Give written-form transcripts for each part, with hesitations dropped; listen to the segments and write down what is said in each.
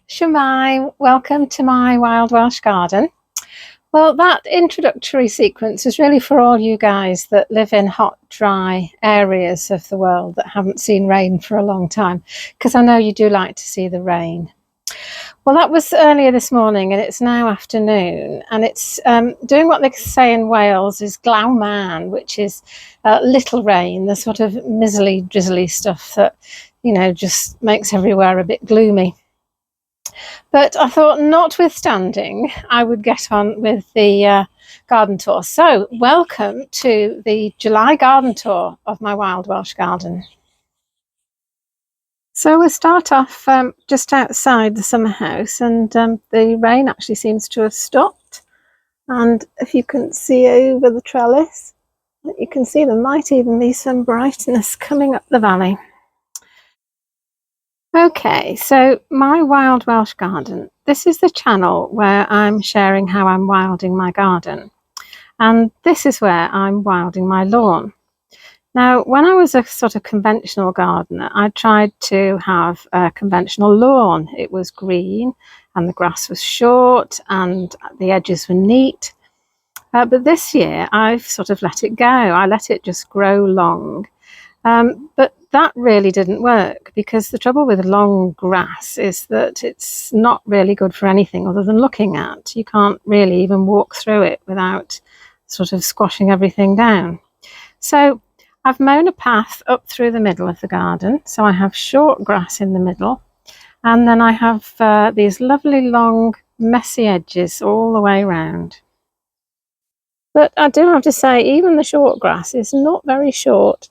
Shemai, welcome to my Wild Welsh Garden. Well, that introductory sequence is really for all you guys that live in hot, dry areas of the world that haven't seen rain for a long time, because I know you do like to see the rain. Well, that was earlier this morning and it's now afternoon, and it's doing what they say in Wales is glaw man, which is little rain, the sort of mizzly, drizzly stuff that, just makes everywhere a bit gloomy. But I thought, notwithstanding, I would get on with the garden tour. So, welcome to the July garden tour of my Wild Welsh Garden. So we'll start off just outside the summer house, and the rain actually seems to have stopped. And if you can see over the trellis, you can see there might even be some brightness coming up the valley. Okay, so my Wild Welsh Garden. This is the channel where I'm sharing how I'm wilding my garden. And this is where I'm wilding my lawn. Now, when I was a sort of conventional gardener, I tried to have a conventional lawn. It was green and the grass was short and the edges were neat. But this year, I've sort of let it go. I let it just grow long. But that really didn't work, because the trouble with long grass is that it's not really good for anything other than looking at. You can't really even walk through it without sort of squashing everything down. So I've mown a path up through the middle of the garden. So I have short grass in the middle, and then I have these lovely long messy edges all the way around. But I do have to say, even the short grass is not very short.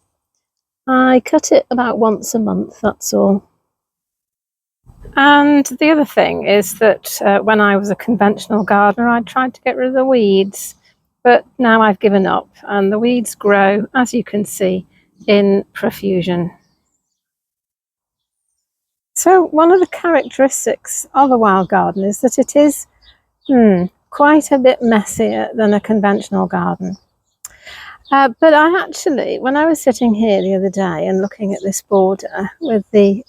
I cut it about once a month, that's all. And the other thing is that when I was a conventional gardener, I tried to get rid of the weeds, but now I've given up, and the weeds grow, as you can see, in profusion. So one of the characteristics of a wild garden is that it is quite a bit messier than a conventional garden. But I actually, when I was sitting here the other day and looking at this border with the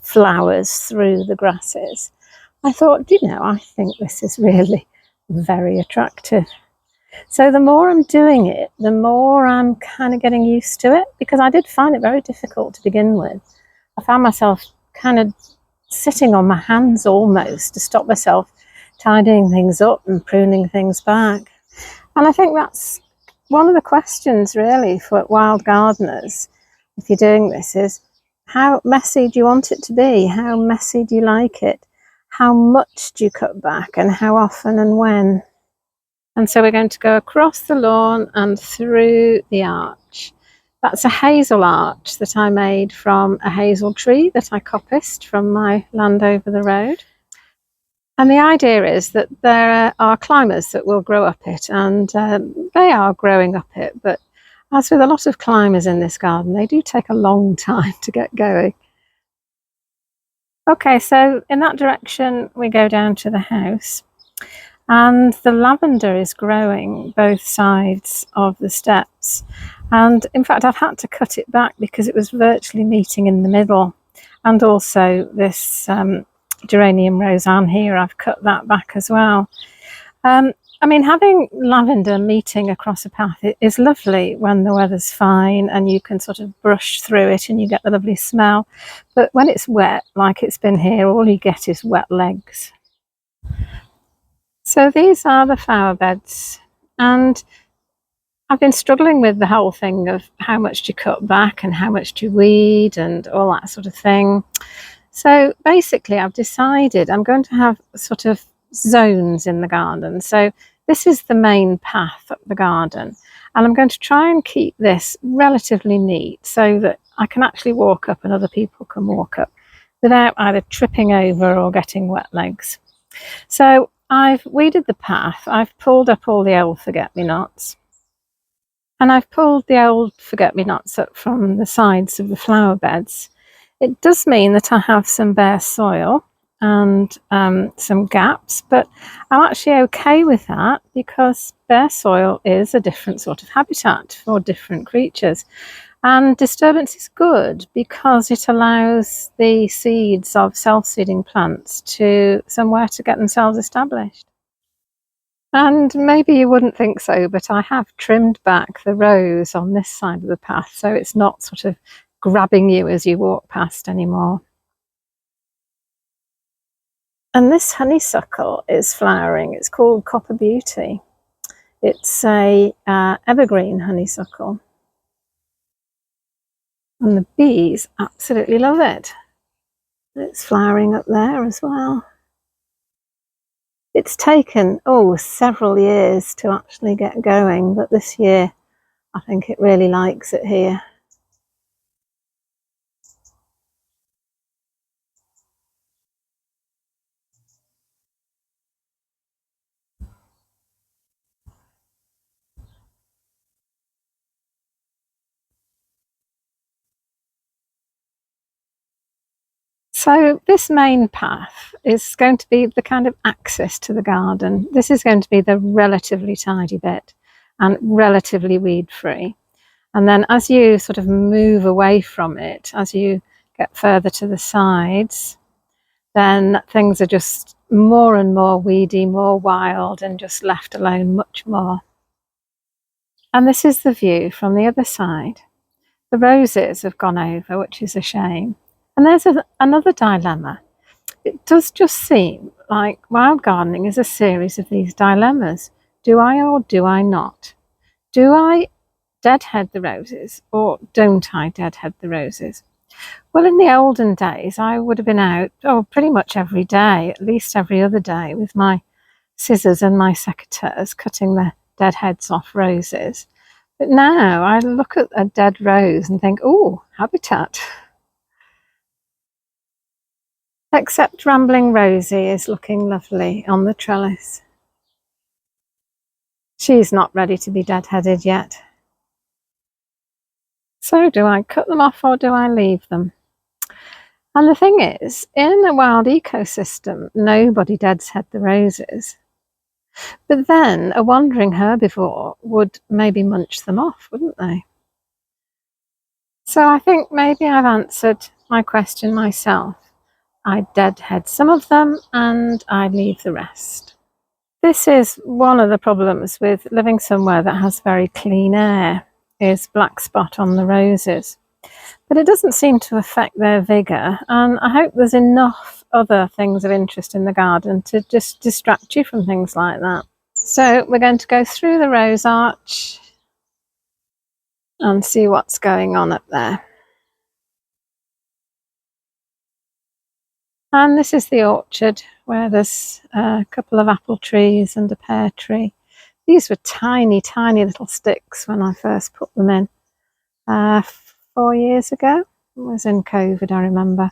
flowers through the grasses, I thought, I think this is really very attractive. So the more I'm doing it, the more I'm kind of getting used to it, because I did find it very difficult to begin with. I found myself kind of sitting on my hands almost to stop myself tidying things up and pruning things back. And I think that's one of the questions really for wild gardeners, if you're doing this, is how messy do you want it to be? How messy do you like it? How much do you cut back, and how often and when? And so we're going to go across the lawn and through the arch. That's a hazel arch that I made from a hazel tree that I coppiced from my land over the road. And the idea is that there are climbers that will grow up it, and they are growing up it. But as with a lot of climbers in this garden, they do take a long time to get going. Okay, so in that direction, we go down to the house. And the lavender is growing both sides of the steps. And in fact, I've had to cut it back because it was virtually meeting in the middle. And also this geranium roseanne here, I've cut that back as well. I mean, having lavender meeting across a path is lovely when the weather's fine and you can sort of brush through it and you get the lovely smell. But when it's wet, like it's been here, all you get is wet legs. So these are the flower beds, and I've been struggling with the whole thing of how much to cut back and how much to weed and all that sort of thing. So basically I've decided I'm going to have sort of zones in the garden. So this is the main path up the garden, and I'm going to try and keep this relatively neat so that I can actually walk up and other people can walk up without either tripping over or getting wet legs. So I've weeded the path, I've pulled up all the old forget-me-nots, and I've pulled the old forget-me-nots up from the sides of the flower beds. It does mean that I have some bare soil and some gaps, but I'm actually okay with that because bare soil is a different sort of habitat for different creatures. And disturbance is good because it allows the seeds of self-seeding plants to somewhere to get themselves established. And maybe you wouldn't think so, but I have trimmed back the rows on this side of the path so it's not sort of grabbing you as you walk past anymore. And this honeysuckle is flowering. It's called Copper Beauty. It's a evergreen honeysuckle. And the bees absolutely love it. It's flowering up there as well. It's taken, several years to actually get going, but this year I think it really likes it here. So this main path is going to be the kind of access to the garden. This is going to be the relatively tidy bit and relatively weed free. And then as you sort of move away from it, as you get further to the sides, then things are just more and more weedy, more wild, and just left alone much more. And this is the view from the other side. The roses have gone over, which is a shame. And there's another dilemma. It does just seem like wild gardening is a series of these dilemmas. Do I or do I not? Do I deadhead the roses or don't I deadhead the roses? Well, in the olden days, I would have been out pretty much every day, at least every other day, with my scissors and my secateurs cutting the dead heads off roses. But now I look at a dead rose and think, oh, habitat. Except Rambling Rosie is looking lovely on the trellis. She's not ready to be deadheaded yet. So do I cut them off or do I leave them? And the thing is, in a wild ecosystem, nobody deadhead the roses. But then a wandering herbivore would maybe munch them off, wouldn't they? So I think maybe I've answered my question myself. I deadhead some of them and I leave the rest. This is one of the problems with living somewhere that has very clean air, is black spot on the roses. But it doesn't seem to affect their vigour, and I hope there's enough other things of interest in the garden to just distract you from things like that. So we're going to go through the rose arch and see what's going on up there. And this is the orchard where there's a couple of apple trees and a pear tree. These were tiny, tiny little sticks when I first put them in 4 years ago. It was in COVID, I remember.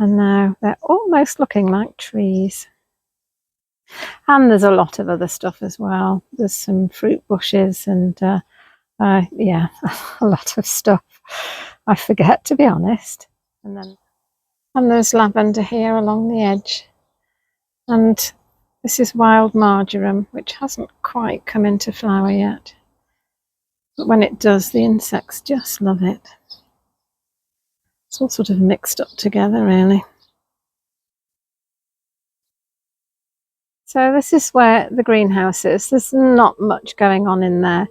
And now they're almost looking like trees. And there's a lot of other stuff as well. There's some fruit bushes and yeah, a lot of stuff. I forget, to be honest. And there's lavender here along the edge. And this is wild marjoram, which hasn't quite come into flower yet. But when it does, the insects just love it. It's all sort of mixed up together, really. So this is where the greenhouse is. There's not much going on in there.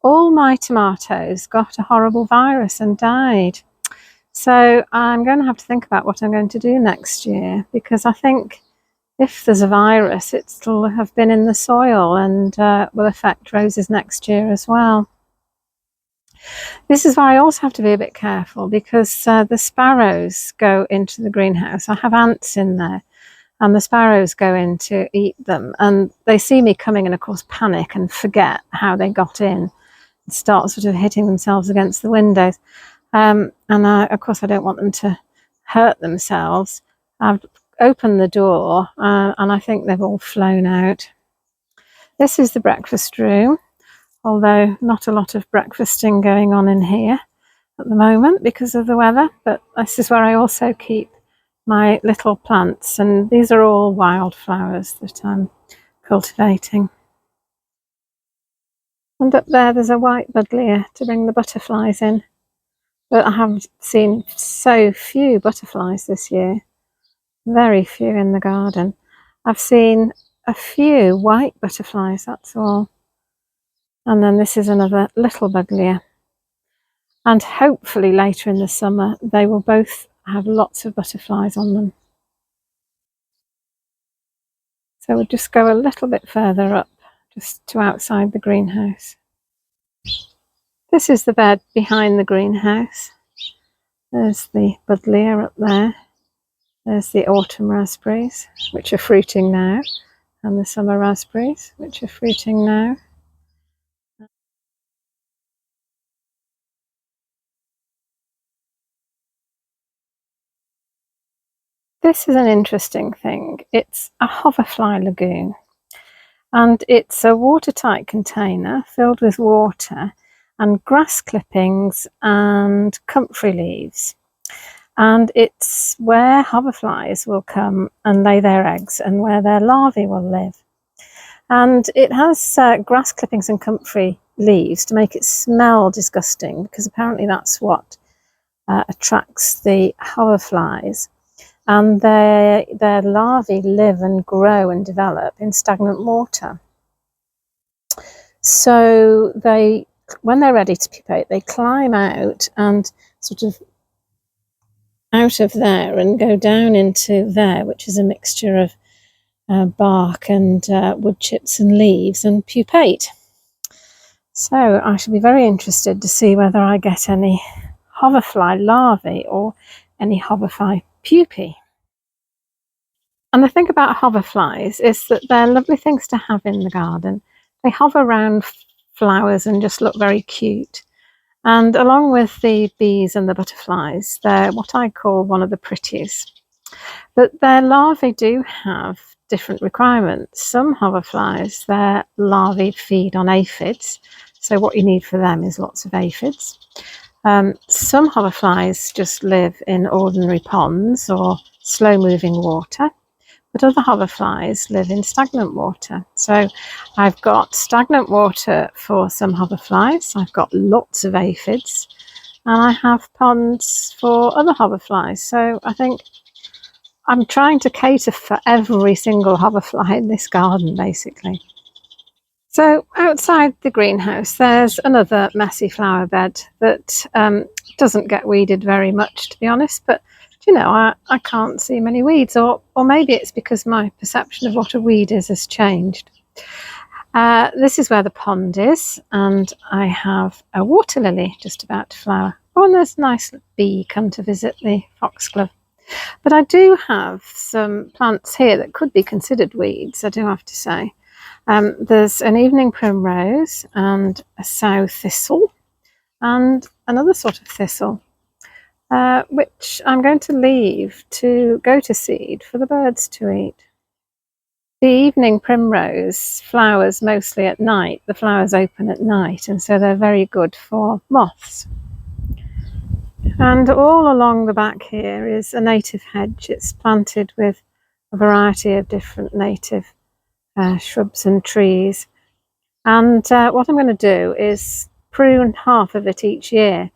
All my tomatoes got a horrible virus and died. So I'm going to have to think about what I'm going to do next year, because I think if there's a virus, it'll have been in the soil and will affect roses next year as well. This is why I also have to be a bit careful, because the sparrows go into the greenhouse. I have ants in there and the sparrows go in to eat them, and they see me coming and of course panic and forget how they got in and start sort of hitting themselves against the windows. And of course I don't want them to hurt themselves. I've opened the door and I think they've all flown out. This is the breakfast room, although not a lot of breakfasting going on in here at the moment because of the weather, but this is where I also keep my little plants, and these are all wildflowers that I'm cultivating. And up there's a white buddleia to bring the butterflies in. But I have seen so few butterflies this year, very few in the garden. I've seen a few white butterflies, that's all. And then this is another little bugglia. And hopefully later in the summer, they will both have lots of butterflies on them. So we'll just go a little bit further up, just to outside the greenhouse. This is the bed behind the greenhouse. There's the buddleia up there. There's the autumn raspberries, which are fruiting now, and the summer raspberries, which are fruiting now. This is an interesting thing. It's a hoverfly lagoon, and it's a watertight container filled with water and grass clippings and comfrey leaves. And it's where hoverflies will come and lay their eggs and where their larvae will live. And it has grass clippings and comfrey leaves to make it smell disgusting, because apparently that's what attracts the hoverflies. And their larvae live and grow and develop in stagnant water. So when they're ready to pupate, they climb out and sort of out of there and go down into there, which is a mixture of bark and wood chips and leaves, and pupate. So I shall be very interested to see whether I get any hoverfly larvae or any hoverfly pupae. And the thing about hoverflies is that they're lovely things to have in the garden. They hover around flowers and just look very cute. And along with the bees and the butterflies, they're what I call one of the pretties. But their larvae do have different requirements. Some hoverflies, their larvae feed on aphids. So what you need for them is lots of aphids. Some hoverflies just live in ordinary ponds or slow-moving water. But other hoverflies live in stagnant water. So I've got stagnant water for some hoverflies, I've got lots of aphids, and I have ponds for other hoverflies. So I think I'm trying to cater for every single hoverfly in this garden, basically. So outside the greenhouse, there's another messy flower bed that doesn't get weeded very much, to be honest, but you know, I can't see many weeds, or maybe it's because my perception of what a weed is has changed. This is where the pond is, and I have a water lily just about to flower. Oh, and there's a nice bee come to visit the foxglove. But I do have some plants here that could be considered weeds, I do have to say. There's an evening primrose and a sow thistle and another sort of thistle, which I'm going to leave to go to seed for the birds to eat. The evening primrose flowers mostly at night. The flowers open at night, and so they're very good for moths. And all along the back here is a native hedge. It's planted with a variety of different native shrubs and trees. And what I'm going to do is prune half of it each year.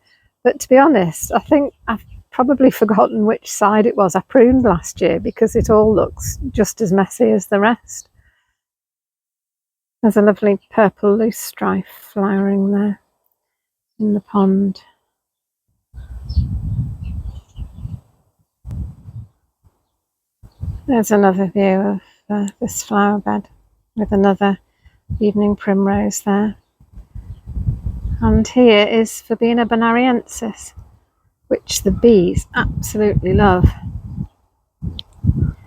But to be honest, I think I've probably forgotten which side it was I pruned last year, because it all looks just as messy as the rest. There's a lovely purple loosestrife flowering there in the pond. There's another view of this flower bed with another evening primrose there. And here is Verbena bonariensis, which the bees absolutely love.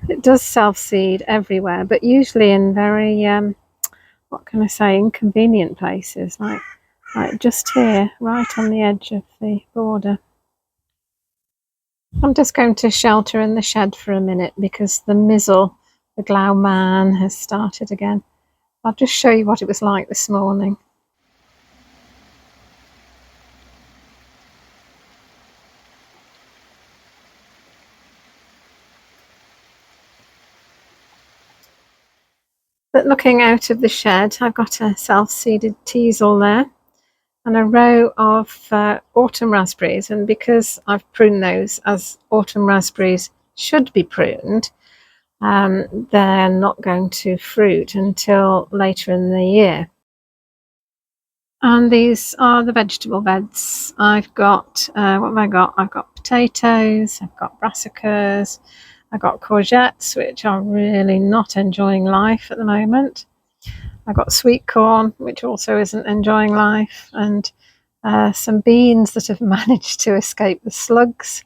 It does self-seed everywhere, but usually in very, what can I say, inconvenient places, like just here, right on the edge of the border. I'm just going to shelter in the shed for a minute because the mizzle, the glow man, has started again. I'll just show you what it was like this morning. But looking out of the shed, I've got a self-seeded teasel there, and a row of autumn raspberries, and because I've pruned those as autumn raspberries should be pruned, they're not going to fruit until later in the year. And these are the vegetable beds. I've got, what have I got? I've got potatoes, I've got brassicas, I've got courgettes, which are really not enjoying life at the moment. I've got sweet corn, which also isn't enjoying life, and some beans that have managed to escape the slugs.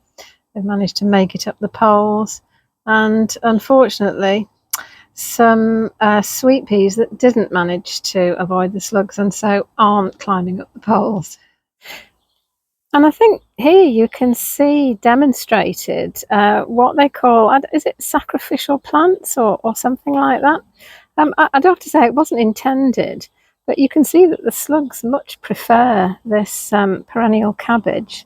They've managed to make it up the poles, and unfortunately some sweet peas that didn't manage to avoid the slugs and so aren't climbing up the poles. And I think here you can see demonstrated what they call, is it sacrificial plants or something like that? I do have to say it wasn't intended, but you can see that the slugs much prefer this perennial cabbage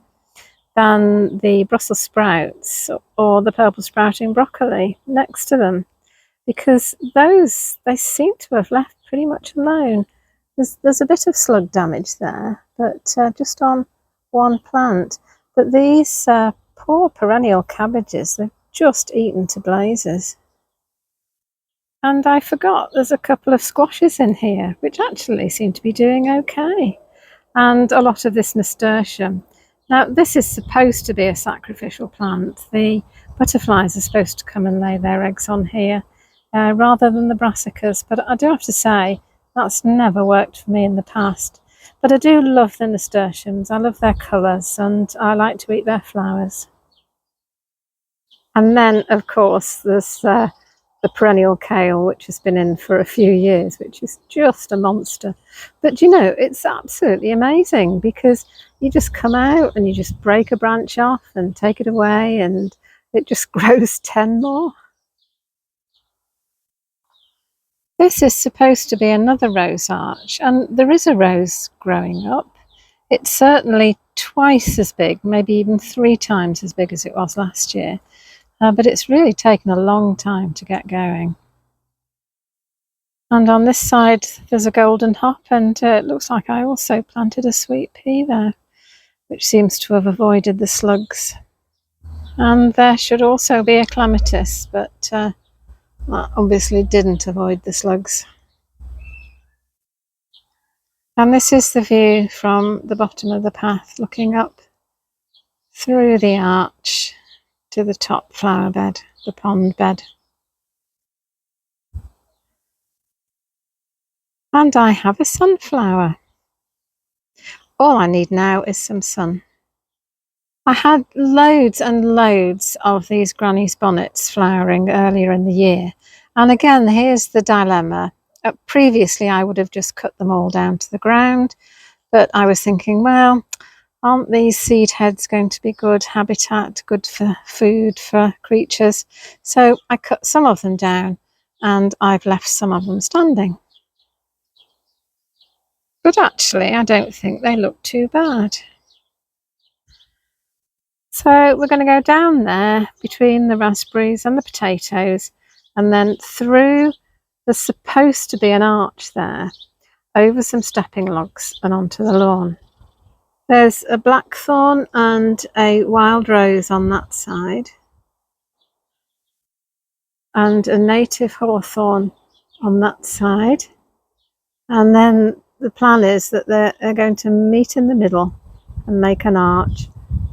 than the Brussels sprouts or the purple sprouting broccoli next to them, because those they seem to have left pretty much alone. There's a bit of slug damage there, but just on one plant. But these poor perennial cabbages, they've just eaten to blazes. And I forgot there's a couple of squashes in here, which actually seem to be doing okay. And a lot of this nasturtium. Now, this is supposed to be a sacrificial plant. The butterflies are supposed to come and lay their eggs on here rather than the brassicas. But I do have to say, that's never worked for me in the past. But I do love the nasturtiums. I love their colours and I like to eat their flowers. And then, of course, there's the perennial kale, which has been in for a few years, which is just a monster. But you know, it's absolutely amazing because you just come out and you just break a branch off and take it away and it just grows 10 more. This is supposed to be another rose arch, and there is a rose growing up. It's certainly twice as big, maybe even 3 times as big as it was last year. But it's really taken a long time to get going. And on this side there's a golden hop, and it looks like I also planted a sweet pea there, which seems to have avoided the slugs. And there should also be a clematis, but that obviously didn't avoid the slugs. And this is the view from the bottom of the path, looking up through the arch to the top flower bed, the pond bed. And I have a sunflower. All I need now is some sun. I had loads and loads of these granny's bonnets flowering earlier in the year. And again, here's the dilemma. Previously, I would have just cut them all down to the ground. But I was thinking, well, aren't these seed heads going to be good habitat, good for food for creatures? So I cut some of them down and I've left some of them standing. But actually, I don't think they look too bad. So we're going to go down there between the raspberries and the potatoes, and then through, there's supposed to be an arch there, over some stepping logs and onto the lawn. There's a blackthorn and a wild rose on that side, and a native hawthorn on that side. And then the plan is that they're going to meet in the middle and make an arch.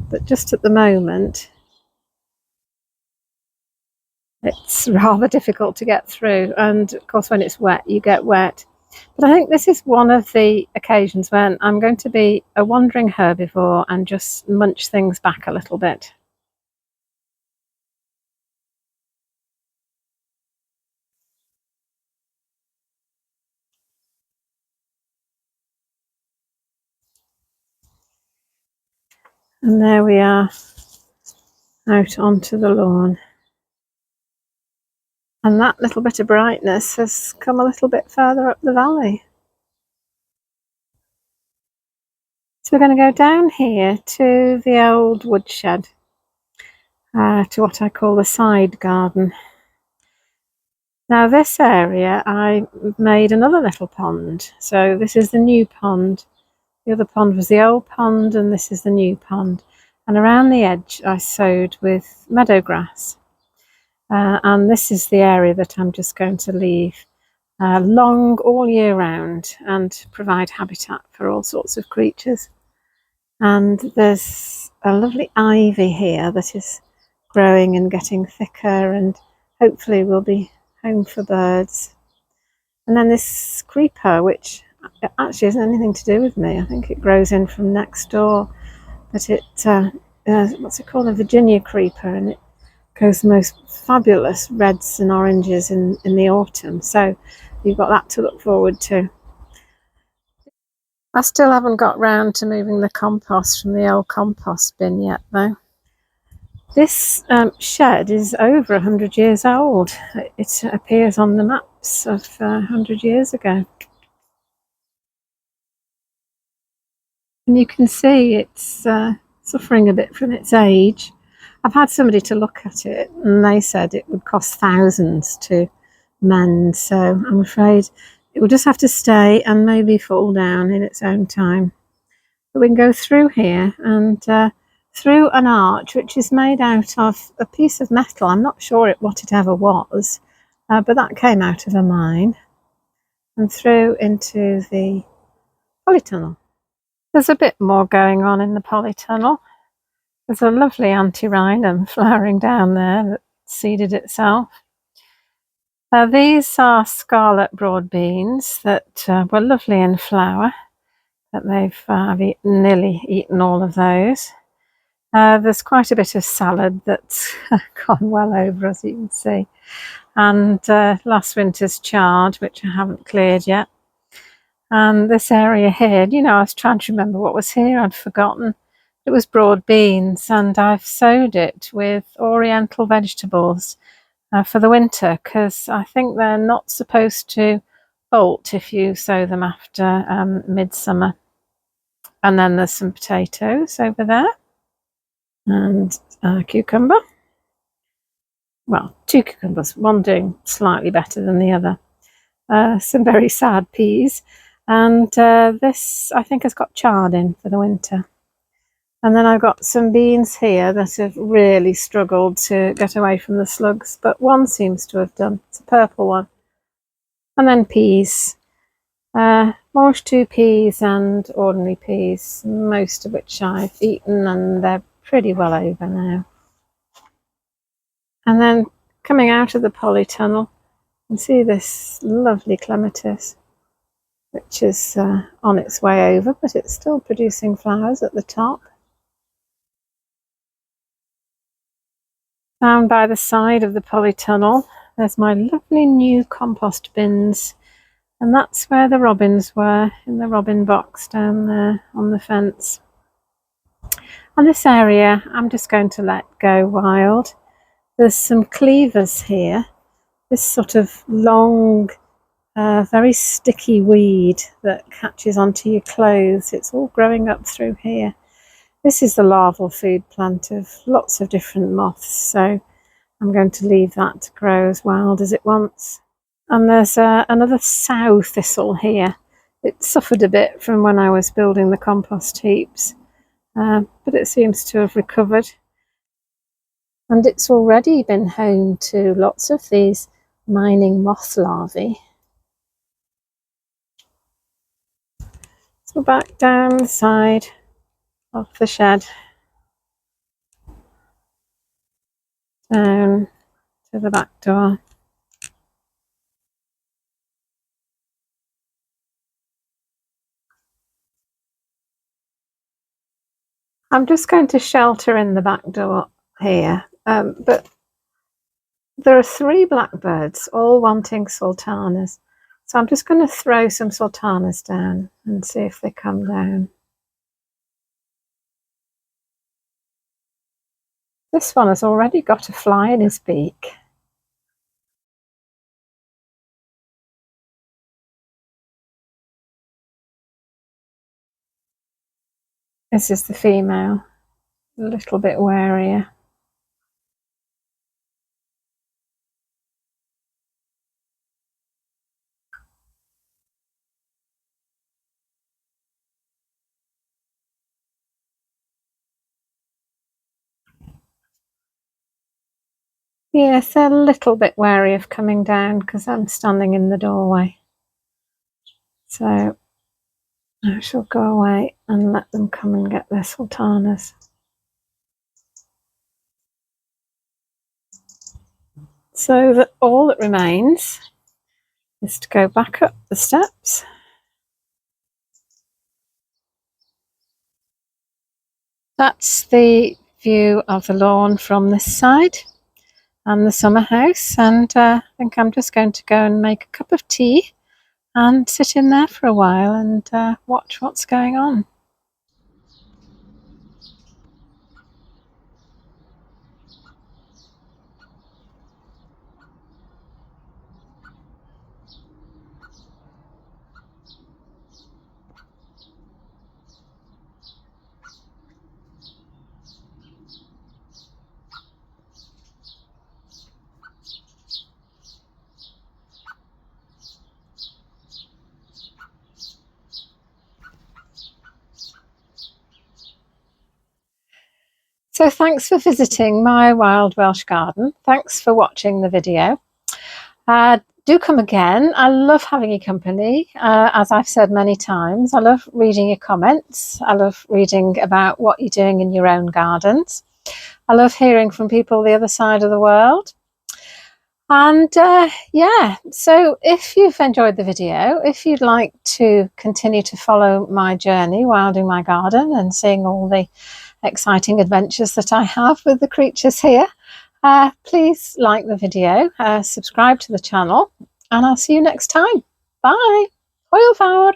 But just at the moment, it's rather difficult to get through. And of course, when it's wet, you get wet. But I think this is one of the occasions when I'm going to be a wandering herbivore and just munch things back a little bit. And there we are, out onto the lawn. And that little bit of brightness has come a little bit further up the valley. So we're going to go down here to the old woodshed, to what I call the side garden. Now this area, I made another little pond. So this is the new pond, The other pond was the old pond, and this is the new pond. And around the edge I sowed with meadow grass. And this is the area that I'm just going to leave long all year round and provide habitat for all sorts of creatures. And there's a lovely ivy here that is growing and getting thicker, and hopefully will be home for birds. And then this creeper, which actually hasn't anything to do with me. I think it grows in from next door, but it what's it called, a Virginia creeper, and it goes the most fabulous reds and oranges in the autumn. So you've got that to look forward to. I still haven't got round to moving the compost from the old compost bin yet, though. This shed is over 100 years old. It appears on the maps of 100 years ago. And you can see it's suffering a bit from its age. I've had somebody to look at it, and they said it would cost thousands to mend, so I'm afraid it will just have to stay and maybe fall down in its own time. But we can go through here and through an arch which is made out of a piece of metal. I'm not sure what it ever was, but that came out of a mine, and through into the polytunnel. There's a bit more going on in the polytunnel. There's a lovely antirrhinum flowering down there that seeded itself. These are scarlet broad beans that were lovely in flower, but I've nearly eaten all of those. There's quite a bit of salad that's gone well over, as you can see, and last winter's chard, which I haven't cleared yet. And this area here, I was trying to remember what was here. I'd forgotten. It was broad beans, and I've sowed it with oriental vegetables for the winter, because I think they're not supposed to bolt if you sow them after midsummer. And then there's some potatoes over there, and a cucumber. Well, two cucumbers, one doing slightly better than the other. Some very sad peas, and this I think has got chard in for the winter. And then I've got some beans here that have really struggled to get away from the slugs, but one seems to have done. It's a purple one. And then peas. Mange two peas and ordinary peas, most of which I've eaten, and they're pretty well over now. And then coming out of the polytunnel, you can see this lovely clematis, which is on its way over, but it's still producing flowers at the top. Down by the side of the polytunnel, there's my lovely new compost bins, and that's where the robins were, in the robin box down there on the fence. And this area I'm just going to let go wild. There's some cleavers here, this sort of long, very sticky weed that catches onto your clothes. It's all growing up through here. This is the larval food plant of lots of different moths, so I'm going to leave that to grow as wild as it wants. And there's another sow thistle here. It suffered a bit from when I was building the compost heaps, but it seems to have recovered. And it's already been home to lots of these mining moth larvae. So back down the side of the shed, down to the back door. I'm just going to shelter in the back door here, but there are 3 blackbirds all wanting sultanas. So I'm just going to throw some sultanas down and see if they come down. This one has already got a fly in his beak. This is the female, a little bit warier. Yes, they're a little bit wary of coming down because I'm standing in the doorway. So I shall go away and let them come and get their sultanas. So that all that remains is to go back up the steps. That's the view of the lawn from this side and the summer house, and I think I'm just going to go and make a cup of tea and sit in there for a while and watch what's going on. So thanks for visiting my Wild Welsh Garden. Thanks for watching the video. Do come again. I love having your company. As I've said many times, I love reading your comments. I love reading about what you're doing in your own gardens. I love hearing from people the other side of the world. And yeah, so if you've enjoyed the video, if you'd like to continue to follow my journey wilding my garden and seeing all the exciting adventures that I have with the creatures here, please like the video, subscribe to the channel, and I'll see you next time. Bye! Hwyl fawr!